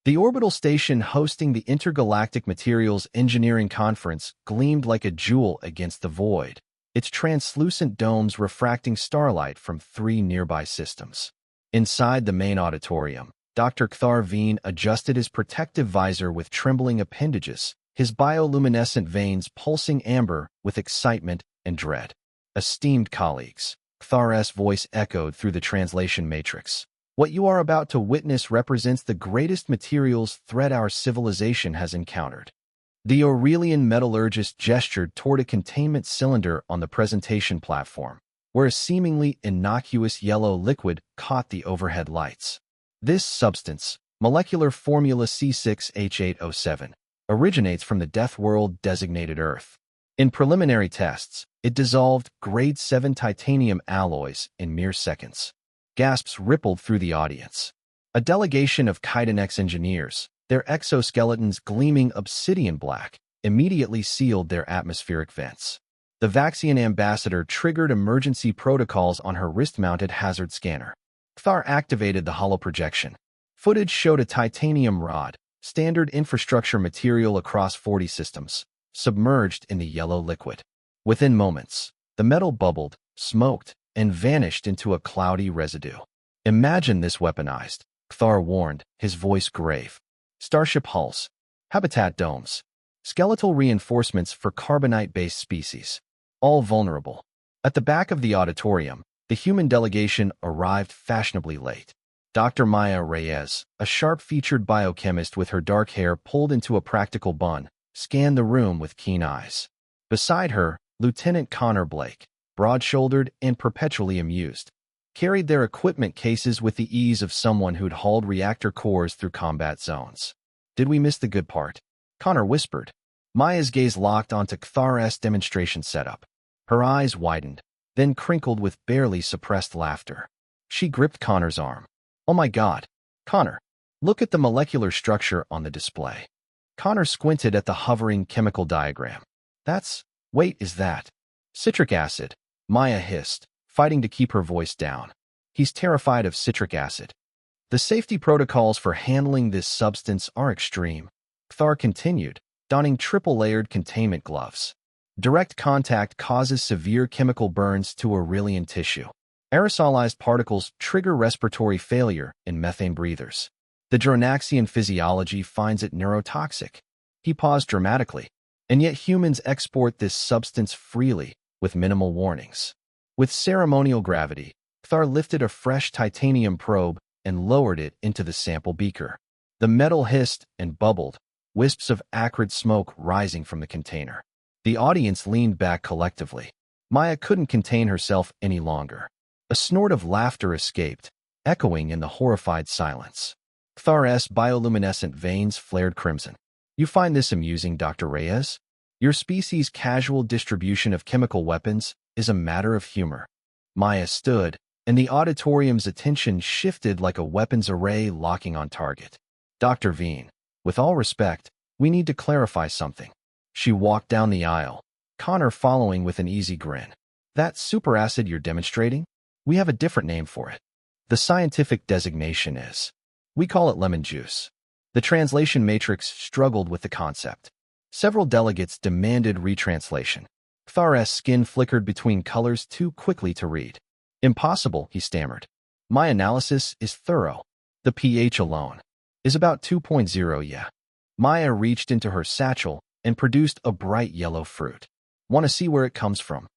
The orbital station hosting the Intergalactic Materials Engineering Conference gleamed like a jewel against the void, its translucent domes refracting starlight from 3 nearby systems. Inside the main auditorium, Dr. Kthar Veen adjusted his protective visor with trembling appendages, his bioluminescent veins pulsing amber with excitement and dread. Esteemed colleagues, Kthar's voice echoed through the translation matrix. What you are about to witness represents the greatest materials threat our civilization has encountered. The Aurelian metallurgist gestured toward a containment cylinder on the presentation platform, where a seemingly innocuous yellow liquid caught the overhead lights. This substance, molecular formula C6H807, originates from the death world designated Earth. In preliminary tests, it dissolved grade 7 titanium alloys in mere seconds. Gasps rippled through the audience. A delegation of Kydenex engineers, their exoskeletons gleaming obsidian black, immediately sealed their atmospheric vents. The Vaxian ambassador triggered emergency protocols on her wrist-mounted hazard scanner. Kthar activated the holoprojection. Footage showed a titanium rod, standard infrastructure material across 40 systems, submerged in the yellow liquid. Within moments, the metal bubbled, smoked, and vanished into a cloudy residue. Imagine this weaponized, Kthar warned, his voice grave. Starship hulls, habitat domes, skeletal reinforcements for carbonite-based species, all vulnerable. At the back of the auditorium, the human delegation arrived fashionably late. Dr. Maya Reyes, a sharp-featured biochemist with her dark hair pulled into a practical bun, scanned the room with keen eyes. Beside her, Lieutenant Connor Blake, broad-shouldered and perpetually amused, carried their equipment cases with the ease of someone who'd hauled reactor cores through combat zones. Did we miss the good part? Connor whispered. Maya's gaze locked onto Kthar's demonstration setup. Her eyes widened, then crinkled with barely suppressed laughter. She gripped Connor's arm. Oh my God, Connor, look at the molecular structure on the display. Connor squinted at the hovering chemical diagram. Wait, is that? Citric acid, Maya hissed, fighting to keep her voice down. He's terrified of citric acid. The safety protocols for handling this substance are extreme. Kthar continued, donning triple-layered containment gloves. Direct contact causes severe chemical burns to Aurelian tissue. Aerosolized particles trigger respiratory failure in methane breathers. The Dronaxian physiology finds it neurotoxic. He paused dramatically. And yet humans export this substance freely, with minimal warnings. With ceremonial gravity, Kthar lifted a fresh titanium probe and lowered it into the sample beaker. The metal hissed and bubbled, wisps of acrid smoke rising from the container. The audience leaned back collectively. Maya couldn't contain herself any longer. A snort of laughter escaped, echoing in the horrified silence. Kthar's bioluminescent veins flared crimson. You find this amusing, Dr. Reyes? Your species' casual distribution of chemical weapons is a matter of humor. Maya stood, and the auditorium's attention shifted like a weapons array locking on target. Dr. Veen, with all respect, we need to clarify something. She walked down the aisle, Connor following with an easy grin. That superacid you're demonstrating? We have a different name for it. The scientific designation is. We call it lemon juice. The translation matrix struggled with the concept. Several delegates demanded retranslation. Kthar's skin flickered between colors too quickly to read. Impossible, he stammered. My analysis is thorough. The pH alone is about 2.0, yeah. Maya reached into her satchel and produced a bright yellow fruit. Want to see where it comes from?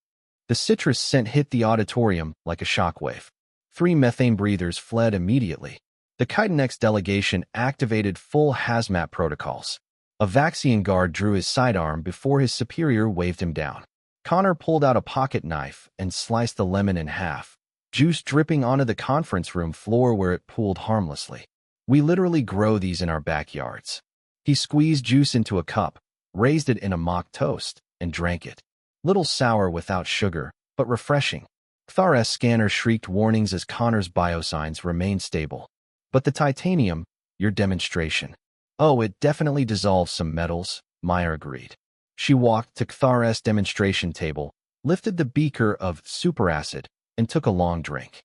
The citrus scent hit the auditorium like a shockwave. 3 methane breathers fled immediately. The Kydenex delegation activated full hazmat protocols. A Vaxian guard drew his sidearm before his superior waved him down. Connor pulled out a pocket knife and sliced the lemon in half, juice dripping onto the conference room floor where it pooled harmlessly. We literally grow these in our backyards. He squeezed juice into a cup, raised it in a mock toast, and drank it. Little sour without sugar, but refreshing. Kthar's scanner shrieked warnings as Connor's biosigns remained stable. But the titanium, your demonstration. Oh, it definitely dissolves some metals, Maya agreed. She walked to Kthar's demonstration table, lifted the beaker of superacid, and took a long drink.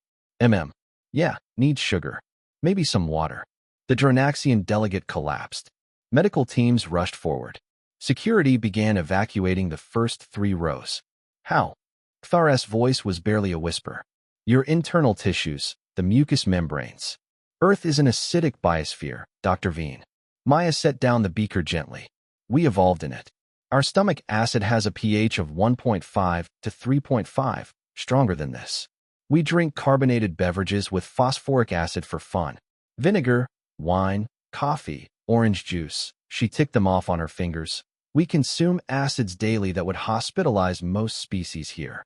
Yeah, needs sugar. Maybe some water. The Dronaxian delegate collapsed. Medical teams rushed forward. Security began evacuating the first 3 rows. How? Kthar's voice was barely a whisper. Your internal tissues, the mucous membranes. Earth is an acidic biosphere, Dr. Veen. Maya set down the beaker gently. We evolved in it. Our stomach acid has a pH of 1.5 to 3.5, stronger than this. We drink carbonated beverages with phosphoric acid for fun. Vinegar, wine, coffee, orange juice. She ticked them off on her fingers. We consume acids daily that would hospitalize most species here.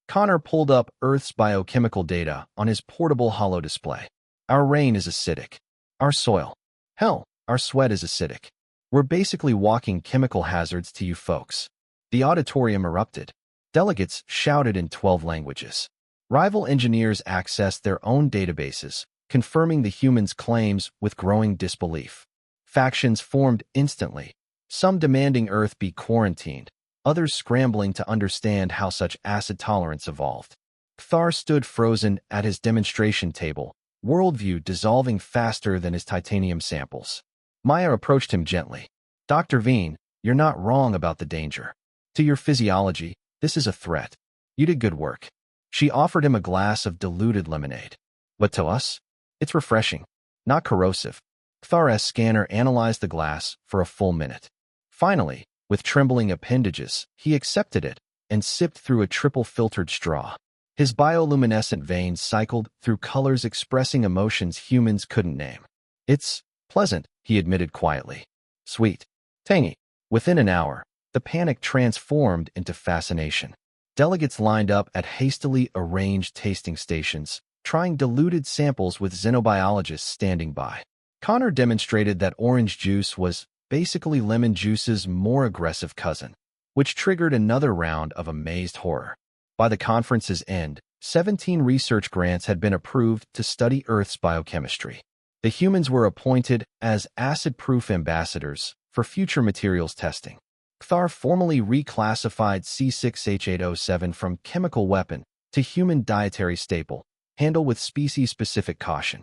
Connor pulled up Earth's biochemical data on his portable holo display. Our rain is acidic. Our soil. Hell, our sweat is acidic. We're basically walking chemical hazards to you folks. The auditorium erupted. Delegates shouted in 12 languages. Rival engineers accessed their own databases, confirming the humans' claims with growing disbelief. Factions formed instantly, some demanding Earth be quarantined, others scrambling to understand how such acid tolerance evolved. Kthar stood frozen at his demonstration table, worldview dissolving faster than his titanium samples. Maya approached him gently. Dr. Veen, you're not wrong about the danger. To your physiology, this is a threat. You did good work. She offered him a glass of diluted lemonade. But to us, it's refreshing, not corrosive. Kthar's scanner analyzed the glass for a full minute. Finally, with trembling appendages, he accepted it and sipped through a triple-filtered straw. His bioluminescent veins cycled through colors expressing emotions humans couldn't name. It's pleasant, he admitted quietly. Sweet. Tangy. Within an hour, the panic transformed into fascination. Delegates lined up at hastily arranged tasting stations, trying diluted samples with xenobiologists standing by. Connor demonstrated that orange juice was basically lemon juice's more aggressive cousin, which triggered another round of amazed horror. By the conference's end, 17 research grants had been approved to study Earth's biochemistry. The humans were appointed as acid-proof ambassadors for future materials testing. Kthar formally reclassified C6H807 from chemical weapon to human dietary staple, handled with species-specific caution.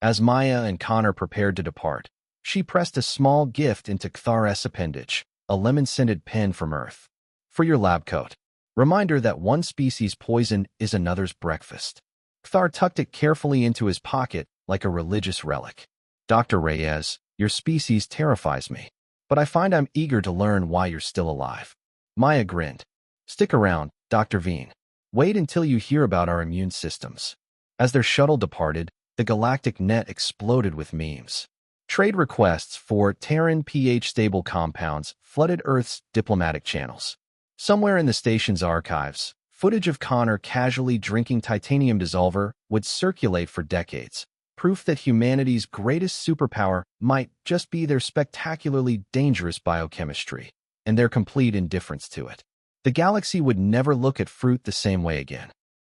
As Maya and Connor prepared to depart, she pressed a small gift into Kthar's appendage, a lemon-scented pen from Earth. For your lab coat. Reminder that one species' poison is another's breakfast. Kthar tucked it carefully into his pocket like a religious relic. Dr. Reyes, your species terrifies me, but I find I'm eager to learn why you're still alive. Maya grinned. Stick around, Dr. Veen. Wait until you hear about our immune systems. As their shuttle departed, the galactic net exploded with memes. Trade requests for Terran pH-stable compounds flooded Earth's diplomatic channels. Somewhere in the station's archives, footage of Connor casually drinking titanium dissolver would circulate for decades, proof that humanity's greatest superpower might just be their spectacularly dangerous biochemistry, and their complete indifference to it. The galaxy would never look at fruit the same way again.